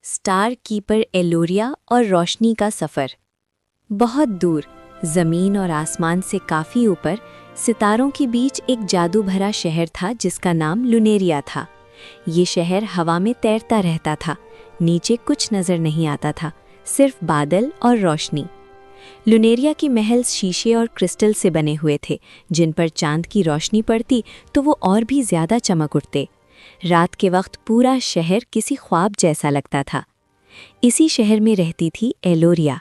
Star keeper एलोरिया और रोशनी का सफ़र। बहुत दूर, ज़मीन और आसमान से काफ़ी ऊपर, सितारों के बीच एक जादू भरा शहर था जिसका नाम लुनेरिया था। ये शहर हवा में तैरता रहता था, नीचे कुछ नज़र नहीं आता था, सिर्फ बादल और रोशनी। लुनेरिया के महल शीशे और क्रिस्टल से बने हुए थे, जिन पर चांद की रोशनी पड़ती तो वो और भी ज़्यादा चमक उठते। रात के वक्त पूरा शहर किसी ख्वाब जैसा लगता था। इसी शहर में रहती थी एलोरिया।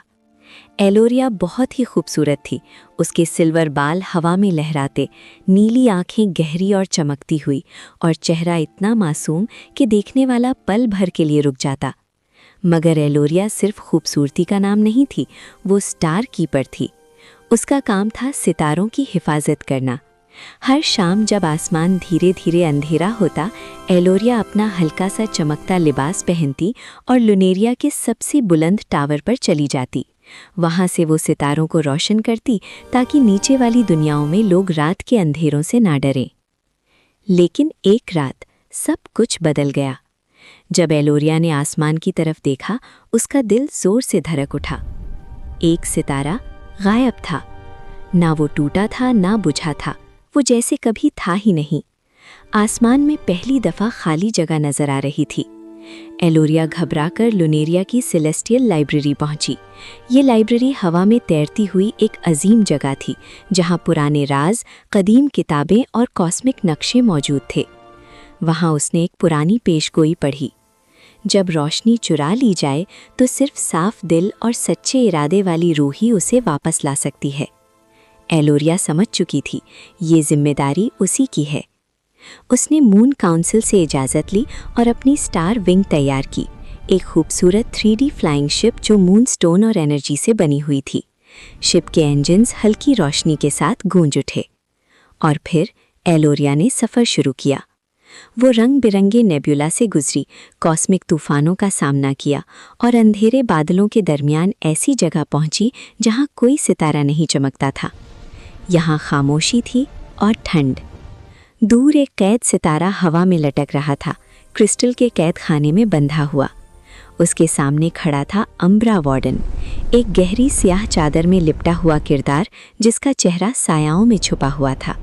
एलोरिया बहुत ही खूबसूरत थी। उसके सिल्वर बाल हवा में लहराते, नीली आंखें गहरी और चमकती हुई, और चेहरा इतना मासूम कि देखने वाला पल भर के लिए रुक जाता। मगर एलोरिया सिर्फ खूबसूरती का नाम नहीं थी, वो स्टार कीपर थी। उसका काम था सितारों की हिफाजत करना। हर शाम जब आसमान धीरे धीरे अंधेरा होता, एलोरिया अपना हल्का सा चमकता लिबास पहनती और लुनेरिया के सबसे बुलंद टावर पर चली जाती। वहाँ से वो सितारों को रोशन करती ताकि नीचे वाली दुनियाओं में लोग रात के अंधेरों से ना डरें। लेकिन एक रात सब कुछ बदल गया। जब एलोरिया ने आसमान की तरफ देखा, उसका दिल जोर से धड़क उठा। एक सितारा गायब था। ना वो टूटा था ना बुझा था, वो जैसे कभी था ही नहीं। आसमान में पहली दफ़ा खाली जगह नजर आ रही थी। एलोरिया घबराकर लुनेरिया की सेलेस्टियल लाइब्रेरी पहुंची। ये लाइब्रेरी हवा में तैरती हुई एक अजीम जगह थी, जहां पुराने राज, कदीम किताबें और कॉस्मिक नक्शे मौजूद थे। वहां उसने एक पुरानी पेशगोई पढ़ी। जब रोशनी चुरा ली जाए तो सिर्फ साफ दिल और सच्चे इरादे वाली रूह ही उसे वापस ला सकती है। एलोरिया समझ चुकी थी, ये जिम्मेदारी उसी की है। उसने मून काउंसिल से इजाज़त ली और अपनी स्टार विंग तैयार की, एक खूबसूरत 3D फ्लाइंग शिप जो मून स्टोन और एनर्जी से बनी हुई थी। शिप के इंजन्स हल्की रोशनी के साथ गूंज उठे और फिर एलोरिया ने सफ़र शुरू किया। वो रंग बिरंगे नेब्यूला से गुजरी, कॉस्मिक तूफानों का सामना किया और अंधेरे बादलों के दरमियान ऐसी जगह पहुंची जहां कोई सितारा नहीं चमकता था। यहाँ खामोशी थी और ठंड। दूर एक कैद सितारा हवा में लटक रहा था, क्रिस्टल के कैद खाने में बंधा हुआ। उसके सामने खड़ा था अम्ब्रा वार्डन, एक गहरी स्याह चादर में लिपटा हुआ किरदार जिसका चेहरा सायाओं में छुपा हुआ था।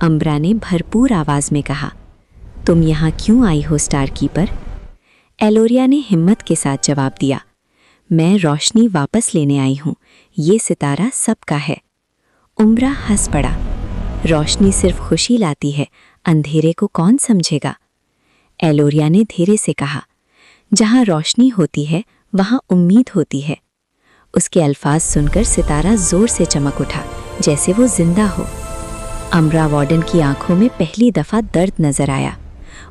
अम्ब्रा ने भरपूर आवाज़ में कहा, तुम यहाँ क्यों आई हो स्टार कीपर? एलोरिया ने हिम्मत के साथ जवाब दिया, मैं रोशनी वापस लेने आई हूँ, ये सितारा सबका है। उम्ब्रा हंस पड़ा, रोशनी सिर्फ खुशी लाती है, अंधेरे को कौन समझेगा? एलोरिया ने धीरे से कहा, जहाँ रोशनी होती है वहाँ उम्मीद होती है। उसके अल्फाज सुनकर सितारा जोर से चमक उठा, जैसे वो जिंदा हो। अम्ब्रा वार्डन की आंखों में पहली दफ़ा दर्द नजर आया।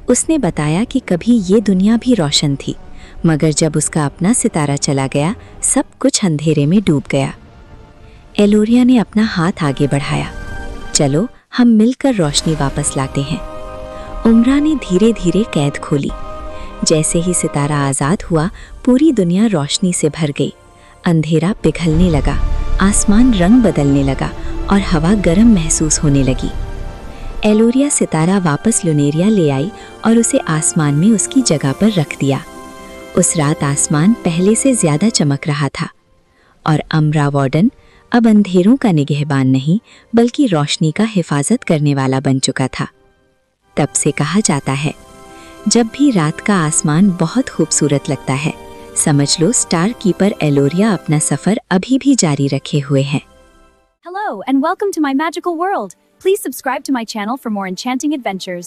उसने बताया कि कभी ये दुनिया भी रोशन थी, मगर जब उसका अपना सितारा चला गया, सब कुछ अंधेरे में डूब गया। एलोरिया ने अपना हाथ आगे बढ़ाया, चलो हम मिलकर रोशनी वापस लाते हैं। उम्ब्रा ने धीरे धीरे कैद खोली। जैसे ही सितारा आज़ाद हुआ, पूरी दुनिया रोशनी से भर गई। अंधेरा पिघलने लगा, आसमान रंग बदलने लगा और हवा गर्म महसूस होने लगी। एलोरिया सितारा वापस लुनेरिया ले आई और उसे आसमान में उसकी जगह पर रख दिया। उस रात आसमान पहले से ज़्यादा चमक रहा था और अम्ब्रा वार्डन अब अंधेरों का निगहबान नहीं, बल्कि रोशनी का हिफाजत करने वाला बन चुका था। तब से कहा जाता है, जब भी रात का आसमान बहुत खूबसूरत लगता है, समझ लो स्टार कीपर एलोरिया अपना सफ़र अभी भी जारी रखे हुए हैं। Hello and welcome to my magical world. Please subscribe to my channel for more enchanting adventures.